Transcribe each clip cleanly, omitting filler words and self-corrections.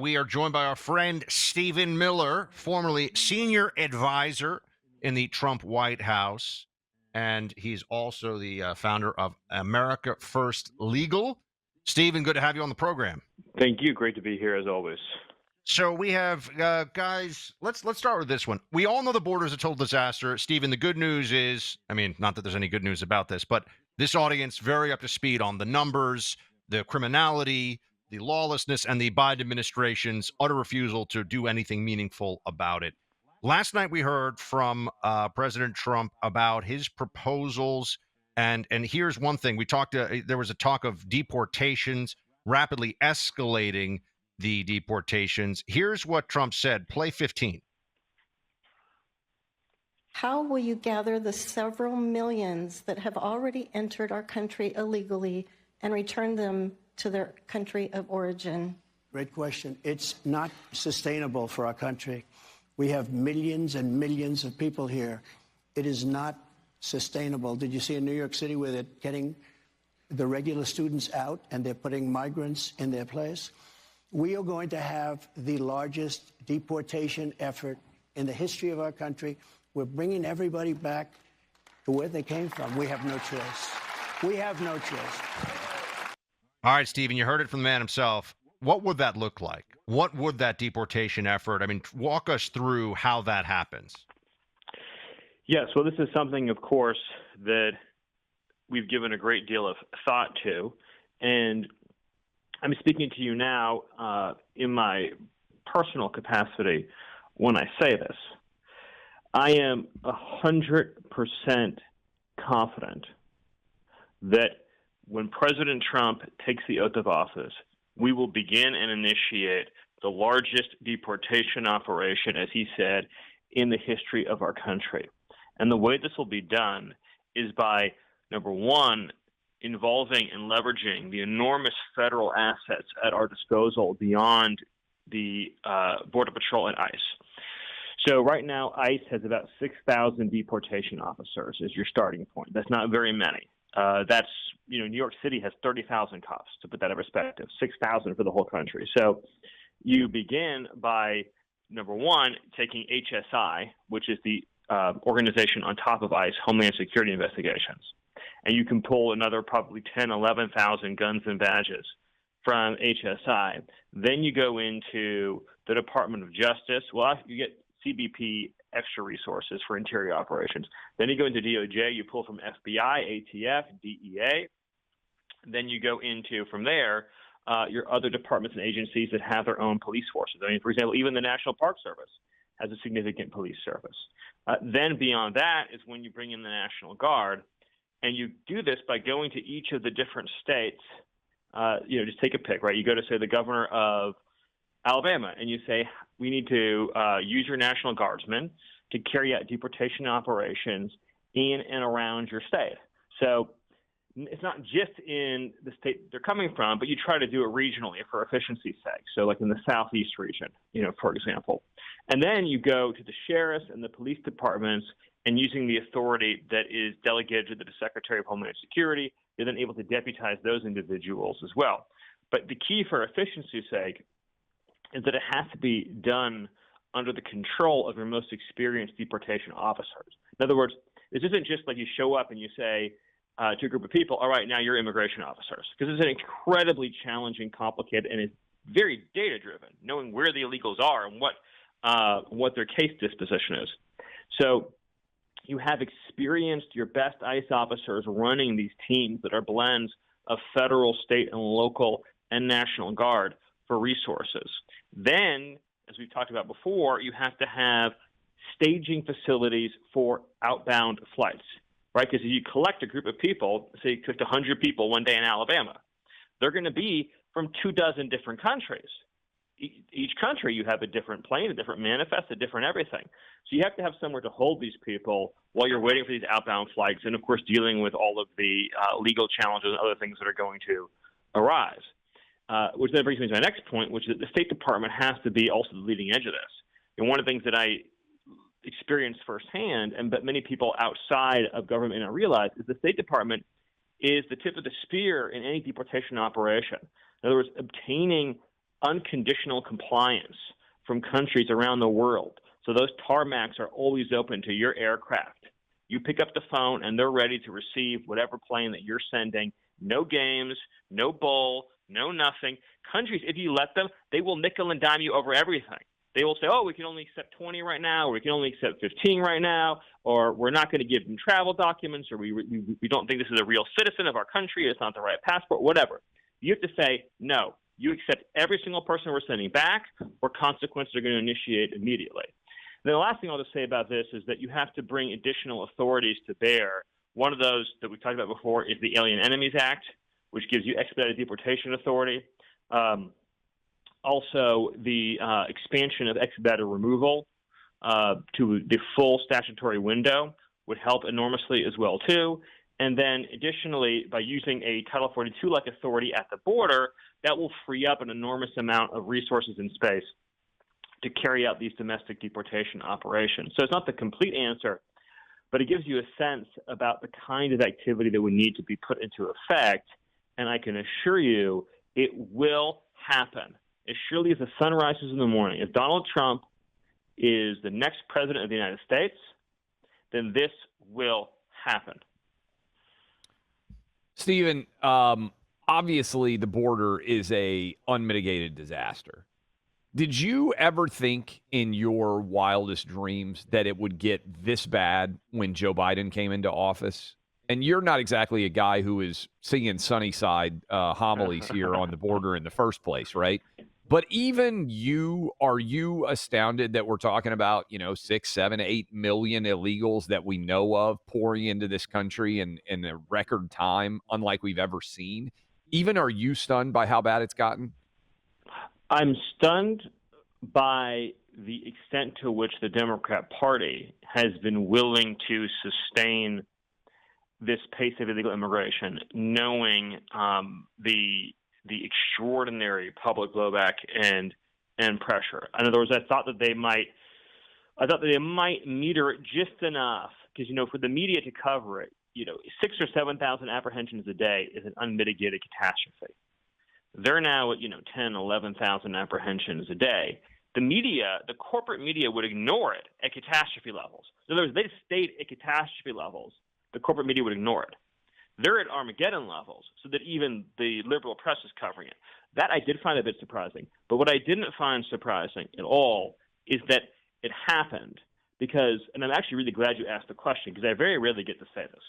we are joined by our friend Stephen Miller, formerly senior advisor in the Trump White House. And he's also the founder of America First Legal. Stephen, good to have you on the program. Thank you. Great to be here as always. So we have guys. Let's start with this one. We all know the border is a total disaster. Stephen, the good news is, I mean, not that there's any good news about this, but this audience very up to speed on the numbers, the criminality, the lawlessness, and the Biden administration's utter refusal to do anything meaningful about it. Last night we heard from President Trump about his proposals, and here's one thing we talked. There was a talk of deportations rapidly escalating the deportations. Here's what Trump said. Play 15. How will you gather the several millions that have already entered our country illegally and return them to their country of origin? Great question. It's not sustainable for our country. We have millions and millions of people here. It is not sustainable. Did you see in New York City where they're getting the regular students out and they're putting migrants in their place? We are going to have the largest deportation effort in the history of our country. We're bringing everybody back to where they came from. We have no choice. We have no choice. All right, Stephen, you heard it from the man himself. What would that look like? What would that deportation effort, I mean, walk us through how that happens. Yes, well, this is something, of course, that we've given a great deal of thought to. And I'm speaking to you now in my personal capacity when I say this. I am 100% confident that when President Trump takes the oath of office, we will begin and initiate the largest deportation operation, as he said, in the history of our country. And the way this will be done is by, number one, involving and leveraging the enormous federal assets at our disposal beyond the Border Patrol and ICE. So right now, ICE has about 6,000 deportation officers as your starting point. That's not very many. New York City has 30,000 cops, to put that in perspective, 6,000 for the whole country. So you begin by, number one, taking HSI, which is the organization on top of ICE, Homeland Security Investigations. And you can pull another probably 10, 11,000 guns and badges from HSI. Then you go into the Department of Justice. Well, you get CBP extra resources for interior operations. Then you go into DOJ, you pull from FBI, ATF, DEA. Then you go into, from there, your other departments and agencies that have their own police forces. I mean, for example, even the National Park Service has a significant police service. Then beyond that is when you bring in the National Guard. And you do this by going to each of the different states. Just take a pick, right? You go to, say, the governor of Alabama, and you say, we need to use your National Guardsmen to carry out deportation operations in and around your state. So it's not just in the state they're coming from, but you try to do it regionally for efficiency's sake. So like in the Southeast region, for example. And then you go to the sheriffs and the police departments, and using the authority that is delegated to the Secretary of Homeland Security, you're then able to deputize those individuals as well. But the key for efficiency's sake is that it has to be done under the control of your most experienced deportation officers. In other words, this isn't just like you show up and you say to a group of people, all right, now you're immigration officers. Because it's an incredibly challenging, complicated, and it's very data-driven, knowing where the illegals are and what their case disposition is. So you have experienced your best ICE officers running these teams that are blends of federal, state, and local and National Guard for resources. Then, as we've talked about before, you have to have staging facilities for outbound flights, right? Because if you collect a group of people, say you collect 100 people one day in Alabama, they're going to be from 24 different countries. Each country, you have a different plane, a different manifest, a different everything. So you have to have somewhere to hold these people while you're waiting for these outbound flights and, of course, dealing with all of the legal challenges and other things that are going to arise. Which then brings me to my next point, which is that the State Department has to be also the leading edge of this. And one of the things that I experienced firsthand, but many people outside of government may not realize, is the State Department is the tip of the spear in any deportation operation. In other words, obtaining unconditional compliance from countries around the world. So those tarmacs are always open to your aircraft. You pick up the phone and they're ready to receive whatever plane that you're sending. No games, no bull, no nothing. Countries, if you let them, they will nickel and dime you over everything. They will say, oh, we can only accept 20 right now, or we can only accept 15 right now, or we're not going to give them travel documents, or we don't think this is a real citizen of our country, it's not the right passport, whatever. You have to say, no, you accept every single person we're sending back, or consequences are going to initiate immediately. Then the last thing I'll just say about this is that you have to bring additional authorities to bear. One of those that we talked about before is the Alien Enemies Act, which gives you expedited deportation authority. Also, the expansion of expedited removal to the full statutory window would help enormously as well, too. And then additionally, by using a Title 42-like authority at the border, that will free up an enormous amount of resources and space to carry out these domestic deportation operations. So it's not the complete answer, but it gives you a sense about the kind of activity that would need to be put into effect. And I can assure you it will happen. As surely as the sun rises in the morning, if Donald Trump is the next president of the United States, then this will happen. Stephen, obviously the border is a unmitigated disaster. Did you ever think in your wildest dreams that it would get this bad when Joe Biden came into office? And you're not exactly a guy who is singing Sunnyside homilies here on the border in the first place, right? But even you, are you astounded that we're talking about, 6, 7, 8 million illegals that we know of pouring into this country in a record time, unlike we've ever seen? Even are you stunned by how bad it's gotten? I'm stunned by the extent to which the Democrat Party has been willing to sustain this pace of illegal immigration, knowing the extraordinary public blowback and pressure. In other words, I thought that they might meter it just enough because for the media to cover it, 6,000 or 7,000 apprehensions a day is an unmitigated catastrophe. They're now at 10, 11,000 apprehensions a day. The corporate media would ignore it at catastrophe levels. In other words, they stayed at catastrophe levels. The corporate media would ignore it. They're at Armageddon levels, so that even the liberal press is covering it. That I did find a bit surprising. But what I didn't find surprising at all is that it happened because, and I'm actually really glad you asked the question because I very rarely get to say this.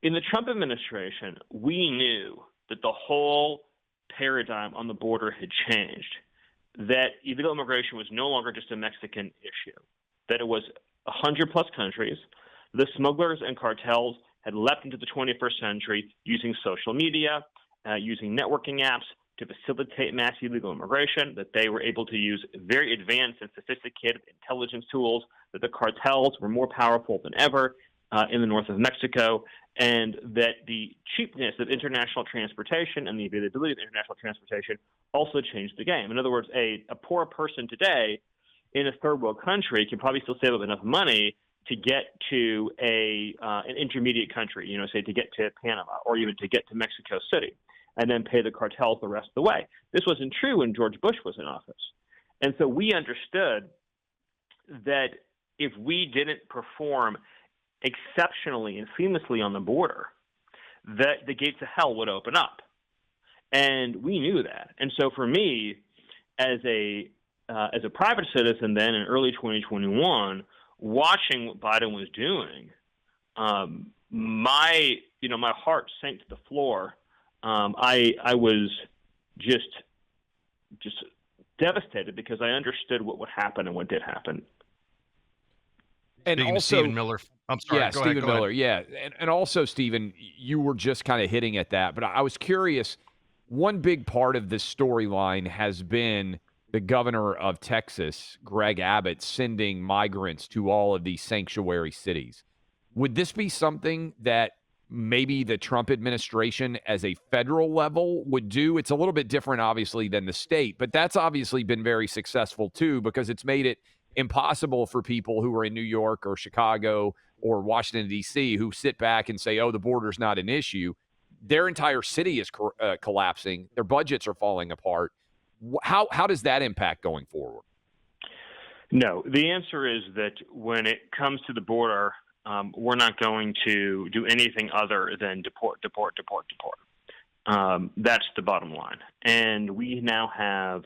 In the Trump administration, we knew that the whole paradigm on the border had changed, that illegal immigration was no longer just a Mexican issue, that it was 100-plus countries. The smugglers and cartels had leapt into the 21st century using social media, using networking apps to facilitate mass illegal immigration, that they were able to use very advanced and sophisticated intelligence tools, that the cartels were more powerful than ever in the north of Mexico, and that the cheapness of international transportation and the availability of international transportation also changed the game. In other words, a poor person today in a third world country can probably still save up enough money to get to an intermediate country, say to get to Panama or even to get to Mexico City, and then pay the cartels the rest of the way. This wasn't true when George Bush was in office. And so we understood that if we didn't perform exceptionally and seamlessly on the border, that the gates of hell would open up. And we knew that. And so for me, as a private citizen then in early 2021, watching what Biden was doing, my heart sank to the floor. I was just devastated because I understood what would happen and what did happen. And Speaking also, Stephen Miller. I'm sorry. yeah, Go Stephen ahead, go Miller, ahead. yeah. And also, Stephen, you were just kind of hitting at that, but I was curious. One big part of this storyline has been the governor of Texas, Greg Abbott, sending migrants to all of these sanctuary cities. Would this be something that maybe the Trump administration as a federal level would do? It's a little bit different, obviously, than the state, but that's obviously been very successful, too, because it's made it impossible for people who are in New York or Chicago or Washington, D.C., who sit back and say, oh, the border's not an issue. Their entire city is collapsing. Their budgets are falling apart. How does that impact going forward? No, the answer is that when it comes to the border, we're not going to do anything other than deport. That's the bottom line. And we now have,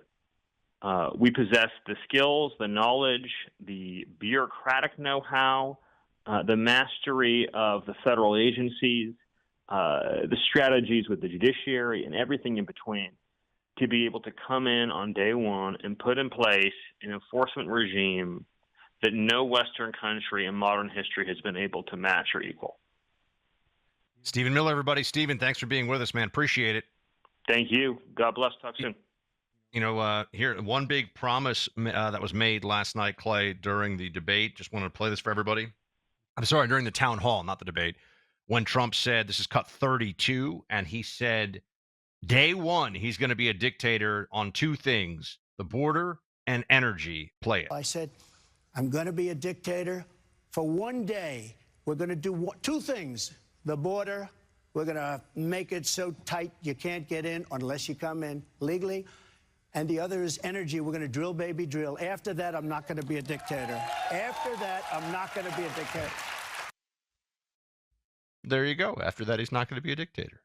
we possess the skills, the knowledge, the bureaucratic know-how, the mastery of the federal agencies, the strategies with the judiciary, and everything in between to be able to come in on day one and put in place an enforcement regime that no Western country in modern history has been able to match or equal. Stephen Miller, everybody. Stephen, thanks for being with us, man. Appreciate it. Thank you. God bless. Talk soon. Here, one big promise that was made last night, Clay, during the debate. Just wanted to play this for everybody. I'm sorry, during the town hall, not the debate, when Trump said, this is cut 32, and he said, day one, he's going to be a dictator on two things, the border and energy. Play it. I said, I'm going to be a dictator for one day. We're going to do two things. The border, we're going to make it so tight you can't get in unless you come in legally. And the other is energy. We're going to drill, baby, drill. After that, I'm not going to be a dictator. After that, I'm not going to be a dictator. There you go. After that, he's not going to be a dictator.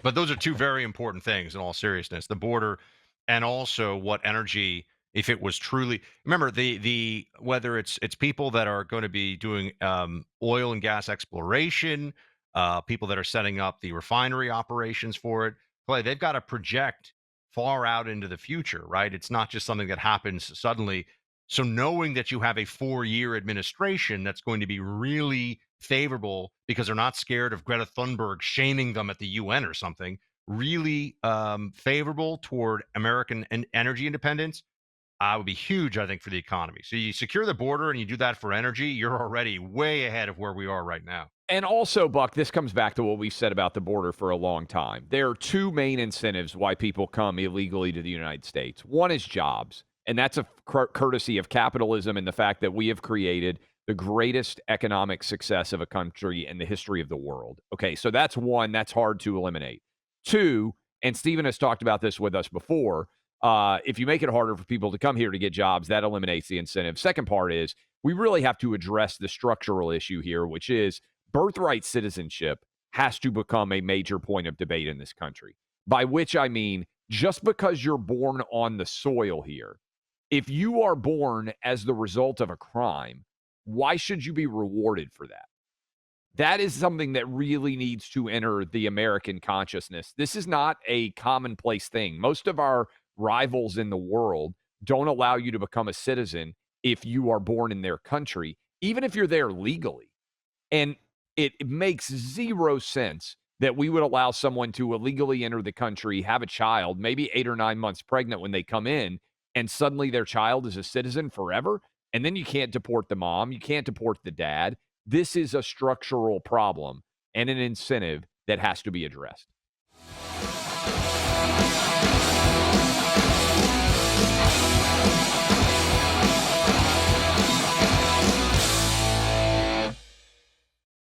But those are two very important things in all seriousness, the border and also what energy, if it was truly, remember the whether it's people that are going to be doing oil and gas exploration, people that are setting up the refinery operations for it, Clay, they've got to project far out into the future, right? It's not just something that happens suddenly. So knowing that you have a 4-year administration that's going to be really favorable because they're not scared of Greta Thunberg shaming them at the UN or something, really favorable toward American energy independence, would be huge, I think, for the economy. So you secure the border and you do that for energy, you're already way ahead of where we are right now. And also, Buck, this comes back to what we've said about the border for a long time. There are two main incentives why people come illegally to the United States. One is jobs, and that's a courtesy of capitalism and the fact that we have created the greatest economic success of a country in the history of the world. Okay, so that's one. That's hard to eliminate. Two, and Stephen has talked about this with us before, if you make it harder for people to come here to get jobs, that eliminates the incentive. Second part is we really have to address the structural issue here, which is birthright citizenship has to become a major point of debate in this country, by which I mean just because you're born on the soil here, if you are born as the result of a crime, why should you be rewarded for that? That is something that really needs to enter the American consciousness. This is not a commonplace thing. Most of our rivals in the world don't allow you to become a citizen if you are born in their country, even if you're there legally. And it makes zero sense that we would allow someone to illegally enter the country, have a child, maybe 8 or 9 months pregnant when they come in, and suddenly their child is a citizen forever. And then you can't deport the mom. You can't deport the dad. This is a structural problem and an incentive that has to be addressed.